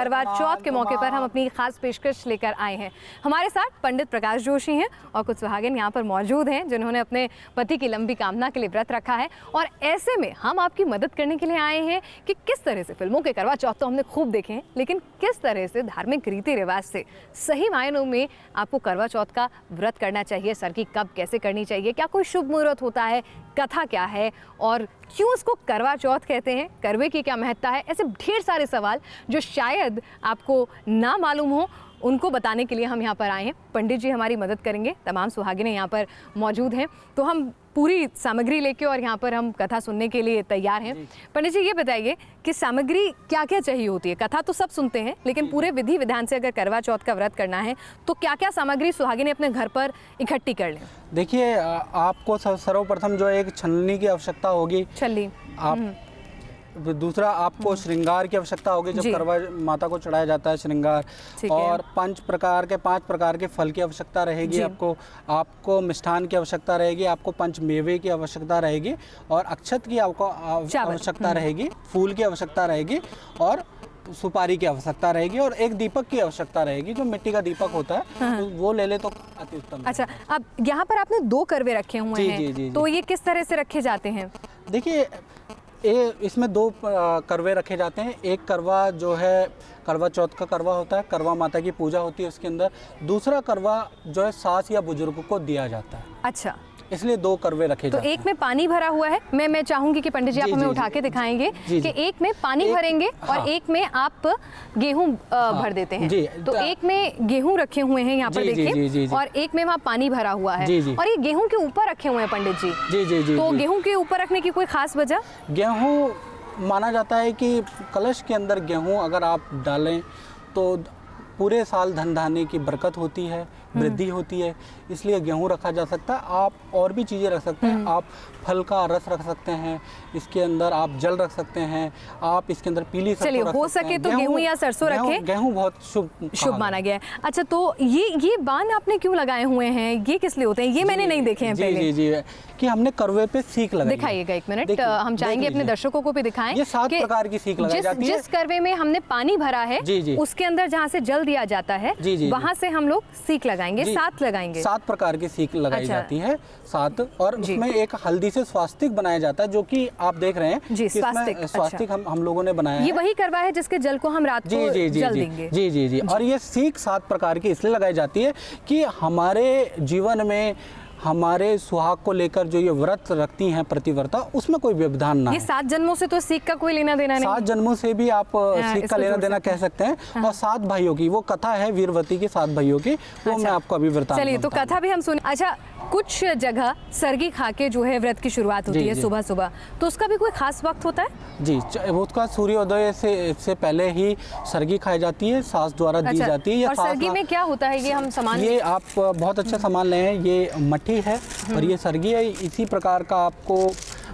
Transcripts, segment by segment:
करवा चौथ के मौके पर हम अपनी खास पेशकश लेकर आए हैं। हमारे साथ पंडित प्रकाश जोशी हैं और कुछ सुहागिन यहाँ पर मौजूद हैं जिन्होंने अपने पति की लंबी कामना के लिए व्रत रखा है। और ऐसे में हम आपकी मदद करने के लिए आए हैं कि किस तरह से फिल्मों के करवा चौथ तो हमने खूब देखे हैं, लेकिन किस तरह से धार्मिक रीति रिवाज से सही मायनों में आपको करवा चौथ का व्रत करना चाहिए, सरगी कब कैसे करनी चाहिए, क्या कोई शुभ मुहूर्त होता है, कथा क्या है और क्यों उसको करवा चौथ कहते हैं, करवे की क्या महत्ता है, ऐसे ढेर सारे सवाल जो शायद आपको ना मालूम हो उनको बताने के लिए हम यहाँ पर आए हैं। पंडित जी हमारी मदद करेंगे, तमाम सुहागिनें यहाँ पर मौजूद हैं, तो हम पूरी सामग्री लेके और यहाँ पर हम कथा सुनने के लिए तैयार हैं। पंडित जी ये बताइए कि सामग्री क्या क्या चाहिए होती है? कथा तो सब सुनते हैं, लेकिन पूरे विधि विधान से अगर करवा चौथ का व्रत करना है तो क्या क्या सामग्री सुहागिनें अपने घर पर इकट्ठी कर लें? देखिए, आपको सर्वप्रथम जो एक छलनी की आवश्यकता होगी, छलनी, आप दूसरा आपको श्रृंगार की आवश्यकता होगी जब करवा माता को चढ़ाया जाता है, श्रृंगार, और 5 प्रकार के फल की आवश्यकता रहेगी, आपको मिष्ठान की आवश्यकता रहेगी, आपको पंच मेवे की आवश्यकता रहेगी और अक्षत की आपको आवश्यकता रहेगी, फूल की आवश्यकता रहेगी और सुपारी की आवश्यकता रहेगी और एक दीपक की आवश्यकता रहेगी, जो मिट्टी का दीपक होता है, तो वो ले ले तो अति उत्तम। अच्छा, अब यहाँ पर आपने 2 करवे रखे हुए हैं, तो ये किस तरह से रखे जाते हैं? देखिए, इसमें 2 करवे रखे जाते हैं। एक करवा जो है करवा चौथ का करवा होता है, करवा माता की पूजा होती है उसके अंदर। दूसरा करवा जो है सास या बुजुर्ग को दिया जाता है। अच्छा, इसलिए 2 करवे रखे जाते हैं। एक में पानी भरा हुआ है, मैं चाहूंगी कि पंडित जी आप हमें उठा के दिखाएंगे कि एक में पानी भरेंगे और एक में आप गेहूं भर देते हैं। तो एक में गेहूं रखे हुए हैं यहाँ पर देखिए, और एक में वहाँ पानी भरा हुआ है, और ये गेहूं के ऊपर रखे हुए हैं पंडित जी। जी। तो गेहूं के ऊपर रखने की कोई खास वजह? गेहूं माना जाता है कि कलश के अंदर गेहूं अगर आप डालें तो पूरे साल धन धान्य की बरकत होती है, वृद्धि होती है, इसलिए गेहूं रखा जा सकता है। आप और भी चीज़ें रख सकते हैं, आप फल का रस रख सकते हैं, इसके अंदर आप जल रख सकते हैं, आप इसके अंदर पीली सरसों चलिए हो सके तो गेहूं या सरसों रखें। गेहूं बहुत शुभ माना गया है। अच्छा, तो ये बाण आपने क्यों लगाए हुए हैं, ये किस लिए होते हैं? ये मैंने नहीं देखे हैं पहले। जी, कि हमने करवे पे सीख लगाई। दिखाइएगा एक मिनट, हम चाहेंगे अपने दर्शकों को भी दिखाएं। ये 7 प्रकार की सीख लगाई जाती है। जिस करवे में हमने पानी भरा है उसके अंदर जहाँ से जल दिया जाता है वहाँ से हम लोग सीख लगाएंगे, 7 लगाएंगे। 7 प्रकार की सीख लगाई जाती है, 7, और उसमें एक हल्दी से स्वास्तिक बनाया जाता है, जो कि आप देख रहे हैं जी, स्वास्तिक हम लोगों ने बनाया है। ये वही करवा है जिसके जल को हम रात को जल देंगे। जी। और ये सीख 7 प्रकार की इसलिए लगाई जाती है कि हमारे जीवन में हमारे सुहाग को लेकर जो ये व्रत रखती हैं प्रतिव्रता, उसमें कोई व्यवधान ना है। ये 7 जन्मों से तो सीख का कोई लेना देना नहीं। 7 जन्मों से भी आप सीख का लेना देना कह सकते हैं। और 7 भाइयों की वो कथा है, वीरवती की 7 भाइयों की, वो मैं आपको अभी वृतांत। चलिए, तो कथा भी हम सुने। अच्छा, कुछ जगह सरगी खा के जो है व्रत की शुरुआत होती है सुबह सुबह, तो उसका भी कोई खास वक्त होता है? जी, उसका सूर्योदय से पहले ही सरगी खाई जाती है, सास द्वारा दी जाती है। और सरगी में क्या होता है? ये हम सामान, ये आप बहुत अच्छा सामान ले हैं, ये मट्ठी है और ये सरगी है। इसी प्रकार का आपको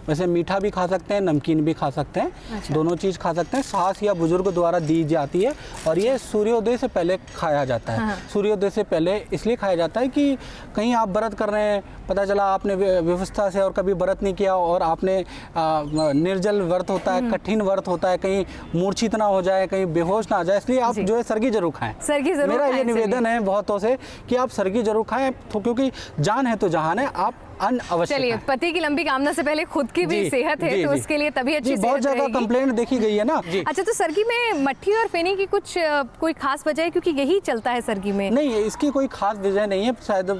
वैसे मीठा भी खा सकते हैं, नमकीन भी खा सकते हैं। अच्छा। दोनों चीज़ खा सकते हैं। सास या बुजुर्ग द्वारा दी जाती है और ये सूर्योदय से पहले खाया जाता है। सूर्योदय से पहले इसलिए खाया जाता है कि कहीं आप व्रत कर रहे हैं, पता चला आपने व्यवस्था से और कभी व्रत नहीं किया और आपने निर्जल व्रत होता है, कठिन व्रत होता है, कहीं मूर्छित ना हो जाए, कहीं बेहोश ना आ जाए, इसलिए आप जो है सरगी जरूर खाएं। मेरा ये निवेदन है बहुतों से कि आप सरगी जरूर खाएं, क्योंकि जान है तो जहान है, आप अन्न अवश्य। चलिए, पति की लंबी कामना से पहले खुद की भी सेहत है, तो उसके लिए तभी अच्छी बहुत जगह कंप्लेंट देखी गई है ना। अच्छा, तो सरगी में मट्ठी और फेनी की कोई खास वजह है, क्योंकि यही चलता है सरगी में? नहीं, इसकी कोई खास वजह नहीं है, शायद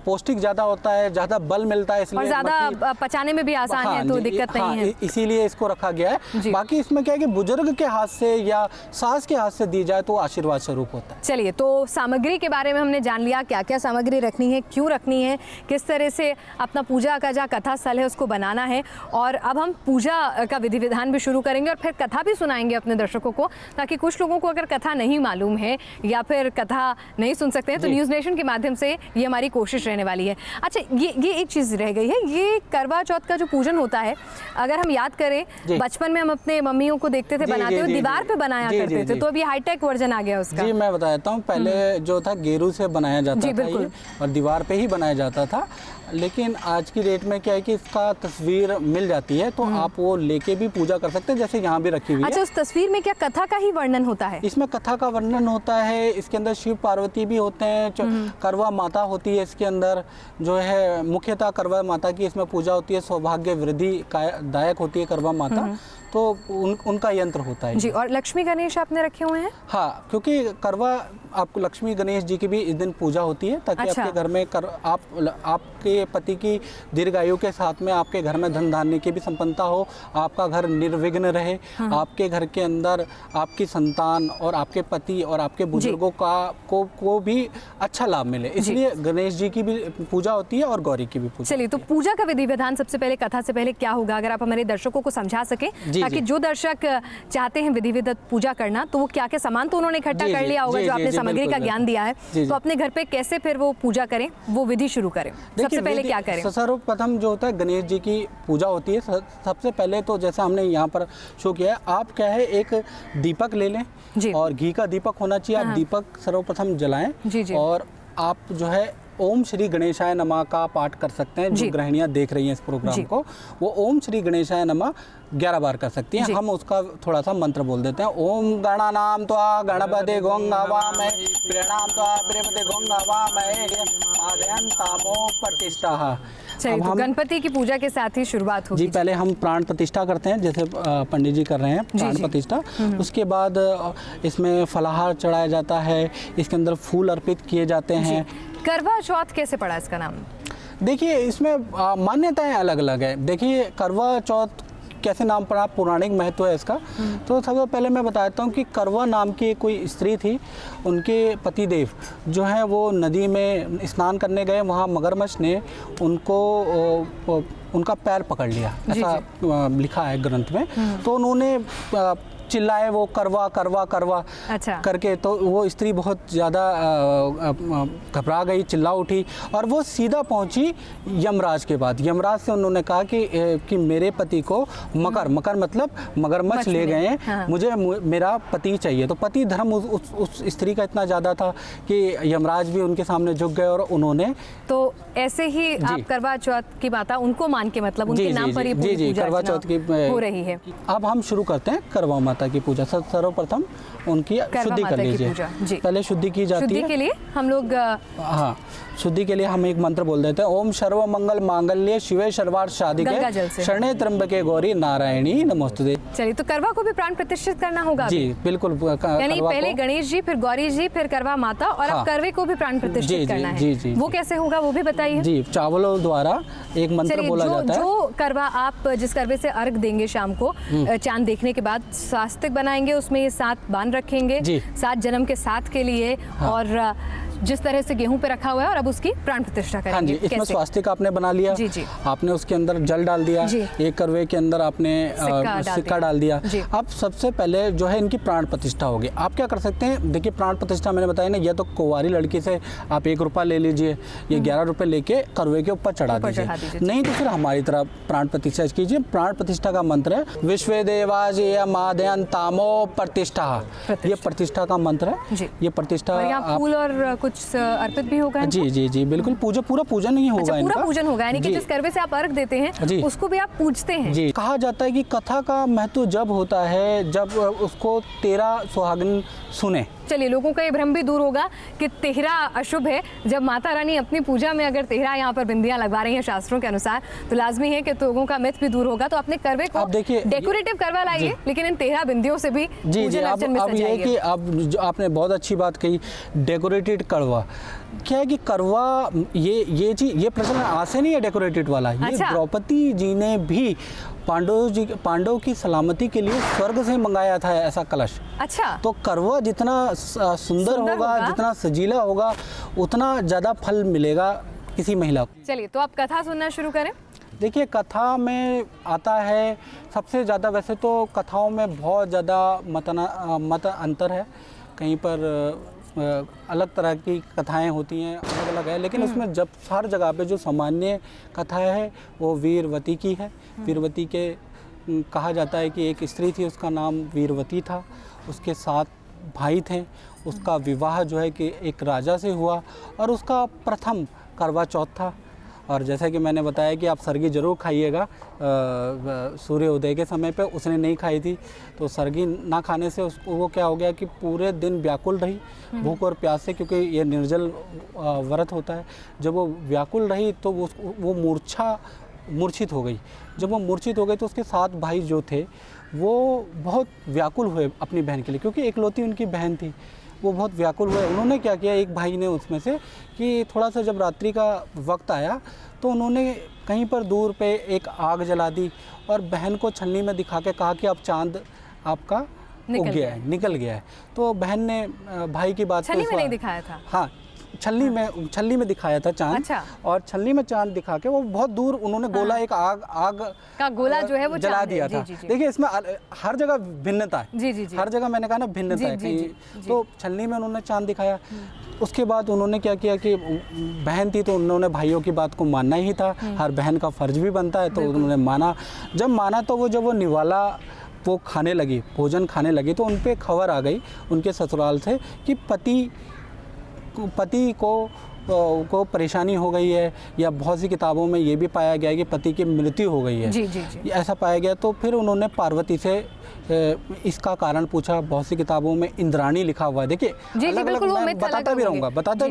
पौष्टिक ज्यादा होता है, ज्यादा बल मिलता है, इसलिए ज्यादा पचाने में भी आसान है, तो दिक्कत नहीं है, इसीलिए इसको रखा गया है। बाकी इसमें क्या है कि बुजुर्ग के हाथ से या सास के हाथ से दी जाए तो आशीर्वाद स्वरूप होता है। चलिए, तो सामग्री के बारे में हमने जान लिया, क्या क्या सामग्री रखनी है, क्यों रखनी है, किस तरह से अपना पूजा का जहाँ कथा स्थल है उसको बनाना है, और अब हम पूजा का विधि विधान भी शुरू करेंगे और फिर कथा भी सुनाएंगे अपने दर्शकों को, ताकि कुछ लोगों को अगर कथा नहीं मालूम है या फिर कथा नहीं सुन सकते हैं तो न्यूज़ नेशन के माध्यम से ये हमारी कोशिश रहने वाली है। अच्छा, ये एक चीज़ रह गई है, ये करवा चौथ का जो पूजन होता है, अगर हम याद करें बचपन में हम अपने मम्मियों को देखते थे बनाते हुए, दीवार पे बनाया करते थे, तो अभी हाईटेक वर्जन आ गया उसका। जी, मैं बता देता हूँ, पहले जो था गेरू से बनाया जाता था और दीवार पे ही बनाया जाता था, लेकिन लेकिन आज की डेट में क्या है कि इसका तस्वीर मिल जाती है, तो आप वो लेके भी पूजा कर सकते हैं, जैसे यहाँ भी रखी हुई है। अच्छा, उस तस्वीर में क्या कथा का ही वर्णन होता है? इसमें कथा का वर्णन होता है, इसके अंदर शिव पार्वती भी होते हैं, करवा माता होती है इसके अंदर, जो है मुख्यतः करवा माता की इसमें पूजा होती है, सौभाग्य वृद्धि दायक होती है करवा माता, तो उनका यंत्र होता है जी। और लक्ष्मी गणेश आपने रखे हुए हैं? हाँ, क्योंकि करवा आपको लक्ष्मी गणेश जी की भी इस दिन पूजा होती है, ताकि अच्छा। आपके घर में आपके पति की दीर्घायु के साथ में आपके घर में धन धान्य की भी संपन्नता हो, आपका घर निर्विघ्न रहे, आपके घर के अंदर आपकी संतान और आपके पति और आपके बुजुर्गों को भी अच्छा लाभ मिले, इसलिए गणेश जी की भी पूजा होती है और गौरी की भी पूजा। चलिए, तो पूजा का विधि विधान सबसे पहले कथा से पहले क्या होगा, अगर आप हमारे दर्शकों को समझा सके, ताकि जो दर्शक चाहते हैं विधि विधान पूजा करना, तो वो क्या क्या सामान तो उन्होंने इकट्ठा कर लिया होगा, जो आपने सामग्री का ज्ञान दिया है, तो अपने घर पे कैसे फिर वो पूजा करें, वो विधि शुरू करें? सबसे पहले क्या करें? सर्वप्रथम जो होता है गणेश जी की पूजा होती है, सबसे पहले तो जैसे हमने यहाँ पर शो किया है, आप क्या है एक दीपक ले लें और घी का दीपक होना चाहिए, आप दीपक सर्वप्रथम जलाएं और आप जो है ओम श्री गणेशाय नमः का पाठ कर सकते हैं। जो गृहिणियाँ देख रही हैं इस प्रोग्राम को, वो ओम श्री गणेशाय नमः 11 बार कर सकती हैं। हम उसका थोड़ा सा मंत्र बोल देते हैं। ओम गणानाम त्वा गणपति गोंगावामहे प्रणाम त्वा प्रेमते गोंगावामहे आदयन्तामो प्रतिष्ठा। चलिए, तो गणपति की पूजा के साथ ही शुरुआत होगी। जी, पहले हम प्राण प्रतिष्ठा करते हैं, जैसे पंडित जी कर रहे हैं प्राण प्रतिष्ठा। उसके बाद इसमें फलाहार चढ़ाया जाता है, इसके अंदर फूल अर्पित किए जाते हैं। करवा चौथ कैसे पड़ा इसका नाम? देखिए, इसमें मान्यताएं अलग अलग है। देखिए, करवा चौथ कैसे नाम पड़ा, पौराणिक महत्व है इसका। तो सबसे पहले मैं बताता हूँ कि करवा नाम की कोई स्त्री थी, उनके पतिदेव जो हैं वो नदी में स्नान करने गए, वहाँ मगरमच्छ ने उनका पैर पकड़ लिया, ऐसा लिखा है ग्रंथ में। तो उन्होंने चिल्लाए वो करवा करवा करवा करके, तो वो स्त्री बहुत ज़्यादा घबरा गई, चिल्ला उठी और वो सीधा पहुंची यमराज के बाद। यमराज से उन्होंने कहा कि मेरे पति को मकर मतलब मगरमच्छ ले गए हैं, मुझे मेरा पति चाहिए। तो पति धर्म उस स्त्री का इतना ज़्यादा था कि यमराज भी उनके सामने झुक गए और उन्होंने, तो ऐसे ही आप करवा चौथ की माता उनको मान के, मतलब उनके नाम पर ही पूजा करवा चौथ की हो रही है। अब हम शुरू करते हैं करवा माता की पूजा। सर्वप्रथम उनकी शुद्धि कर लीजिए। पहले शुद्धि की जाती है। शुद्धि के लिए हम लोग, हाँ, शुद्धि के लिए हम एक मंत्र बोल देते हैं। ओम सर्व मंगल मांगल्ये शिवे सर्वार्थ साधिके शरणे त्र्यंबके गौरी नारायणी नमोस्तुते। चलिए, तो करवा को भी प्राण प्रतिष्ठित करना होगा? जी बिल्कुल, यानी पहले गणेश जी, फिर गौरी जी, फिर करवा माता, और अब करवे को भी प्राण प्रतिष्ठित करना है। जी, वो कैसे होगा वो भी बताइए। जी, चावलों द्वारा एक मंत्र बोला जाता है। जो करवा आप जिस करवे से अर्घ देंगे शाम को, चांद देखने के बाद स्वास्तिक बनाएंगे, उसमें ये 7 बाण रखेंगे, 7 जन्म के साथ के लिए, और जिस तरह से गेहूं पे रखा हुआ है, और अब उसकी प्राण प्रतिष्ठा करेंगे। हाँ जी, इसमें स्वास्तिक आपने बना लिया। जी। आपने उसके अंदर जल डाल दिया, एक करवे के अंदर आपने सिक्का डाल दिया। अब सबसे पहले जो है इनकी प्राण प्रतिष्ठा होगी। आप क्या कर सकते हैं, देखिए प्राण प्रतिष्ठा मैंने बताया ना, या तो कुंवारी लड़की से आप 1 रुपया ले लीजिए, ये 11 रुपये लेके करवे के ऊपर चढ़ा दीजिए, नहीं तो फिर हमारी तरह प्राण प्रतिष्ठा कीजिए। प्राण प्रतिष्ठा का मंत्र है विश्व देवाजय मादयन तामो प्रतिष्ठा। ये प्रतिष्ठा का मंत्र है। ये प्रतिष्ठा फूल और कुछ अर्पित भी होगा। जी बिल्कुल, पूरा पूजन ही होगा। पूरा पूजन होगा, यानी कि जिस करवे से आप अर्घ देते हैं उसको भी आप पूजते हैं। जी, कहा जाता है कि कथा का महत्व जब होता है जब उसको 13 सुहागिन सुने। चलिए, लोगों का ये भ्रम भी दूर होगा कि 13 अशुभ है। जब माता रानी अपनी पूजा में अगर 13 यहाँ पर बिंदियां लगवा रही हैं शास्त्रों के अनुसार, तो लाजमी है कि लोगों का मिथ भी दूर होगा। तो अपने करवे को डेकोरेटिव करवा लाइए, लेकिन इन 13 बिंदियों से भी पूजन अर्चन में सजाइए। अब ये कि अब आपने बहुत अच्छी बात कही, डेकोरेटेड करवा। क्या है कि करवा ये प्रचलन आज से नहीं है डेकोरेटेड वाला। ये द्रौपदी जी ने भी पांडवों की सलामती के लिए स्वर्ग से मंगाया था ऐसा कलश। अच्छा, तो करवा जितना सुंदर होगा, जितना सजीला होगा, उतना ज़्यादा फल मिलेगा किसी महिला को। चलिए, तो आप कथा सुनना शुरू करें। देखिए, कथा में आता है सबसे ज़्यादा, वैसे तो कथाओं में बहुत ज़्यादा मत अंतर है, कहीं पर अलग तरह की कथाएं होती हैं, अलग अलग है, लेकिन उसमें जब हर जगह पे जो सामान्य कथा है वो वीरवती की है। वीरवती के कहा जाता है कि एक स्त्री थी, उसका नाम वीरवती था, उसके 7 भाई थे। उसका विवाह जो है कि एक राजा से हुआ और उसका प्रथम करवा चौथ था। और जैसा कि मैंने बताया कि आप सरगी ज़रूर खाइएगा सूर्य उदय के समय पे। उसने नहीं खाई थी, तो सरगी ना खाने से उसको वो क्या हो गया कि पूरे दिन व्याकुल रही भूख और प्यास से, क्योंकि ये निर्जल व्रत होता है। जब वो व्याकुल रही तो वो मूर्छित हो गई। जब वो मूर्छित हो गई तो उसके 7 भाई जो थे वो बहुत व्याकुल हुए अपनी बहन के लिए, क्योंकि एकलौती उनकी बहन थी। वो बहुत व्याकुल हुए। उन्होंने क्या किया, एक भाई ने उसमें से कि थोड़ा सा जब रात्रि का वक्त आया तो उन्होंने कहीं पर दूर पे एक आग जला दी और बहन को छलनी में दिखा के कहा कि अब चांद आपका उग गया है, निकल गया है। तो बहन ने भाई की बात छलनी में नहीं दिखाया था? हाँ, छलनी में दिखाया था चांद। अच्छा। और छलनी में चांद दिखा के वो बहुत दूर उन्होंने गोला, एक आग का गोला जो है वो जला दिया था। देखिए इसमें हर जगह भिन्नता है। जी जी जी। हर जगह मैंने कहा ना भिन्नता है कि तो छलनी में उन्होंने चांद दिखाया। उसके बाद उन्होंने क्या किया कि बहन थी तो उन्होंने भाइयों की बात को मानना ही था, हर बहन का फर्ज भी बनता है, तो उन्होंने माना। जब माना तो जब वो निवाला वो खाने लगी, भोजन खाने लगी, तो उन पर खबर आ गई उनके ससुराल से कि पति को परेशानी हो गई है, या बहुत सी किताबों में ये भी पाया गया है कि पति की मृत्यु हो गई है। जी जी जी। ऐसा पाया गया। तो फिर उन्होंने पार्वती से इसका कारण पूछा। बहुत सी किताबों में इंद्राणी लिखा हुआ है। देखिए अलग-अलग मैं बताता भी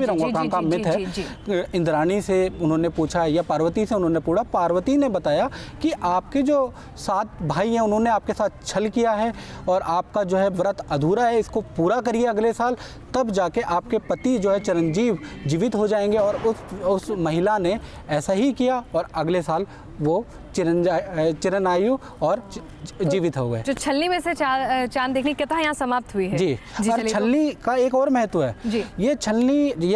रहूँगा कहाँ का मिथ है। इंद्राणी से उन्होंने पूछा या पार्वती से उन्होंने पूछा। पार्वती ने बताया कि आपके जो 7 भाई हैं उन्होंने आपके साथ छल किया है और आपका जो है व्रत अधूरा है, इसको पूरा करिए अगले साल, तब जाके आपके पति जो है चिरंजीव जीवित हो जाएंगे। और उस महिला ने ऐसा ही किया और अगले साल वो चिरंजीव और जीवित हो गए। जो छलनी में से चांद देखने की कथा यहाँ समाप्त हुई है। जी, और छलनी का एक और महत्व है। जी। ये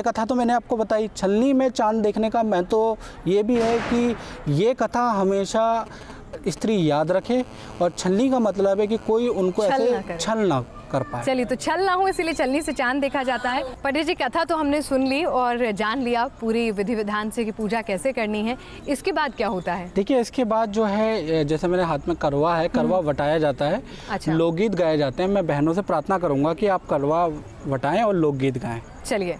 कथा तो मैंने आपको बताई। छलनी में चांद देखने का महत्व ये भी है कि ये कथा हमेशा स्त्री याद रखे, और छलनी का मतलब है कि कोई उनको ऐसे छल ना कर पाए। चलिए, तो छल ना हो इसीलिए छलनी से चांद देखा जाता है। पंडित जी, कथा तो हमने सुन ली और जान लिया पूरी विधि विधान से कि पूजा कैसे करनी है। इसके बाद क्या होता है? देखिए इसके बाद जो है, जैसे मेरे हाथ में करवा है, करवा वटाया जाता है। अच्छा। लोकगीत गाए जाते हैं। मैं बहनों से प्रार्थना करूंगा कि आप करवा वटाएं और लोकगीत गाएं। चलिए।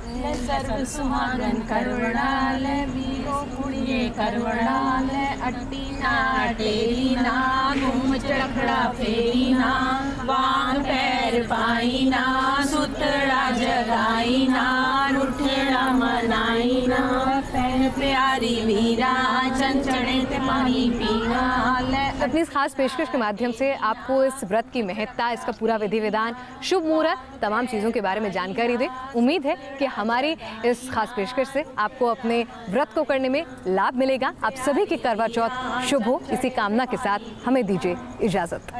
सर्व सुहागन करवड़ाल वीरो कुड़िए करवड़ाल अट्टी ना टेरी ना घूम चढ़खड़ा फेरी ना वांग पैर पाई ना सुतड़ा जगाई ना रुठड़ा मनाई ना पहन प्यारी वीरा चंचड़े ते पानी पीना। अपनी इस खास पेशकश के माध्यम से आपको इस व्रत की महत्ता, इसका पूरा विधि विधान, शुभ मुहूर्त, तमाम चीज़ों के बारे में जानकारी दें। उम्मीद है कि हमारी इस खास पेशकश से आपको अपने व्रत को करने में लाभ मिलेगा। आप सभी की करवा चौथ शुभ हो, इसी कामना के साथ हमें दीजिए इजाज़त।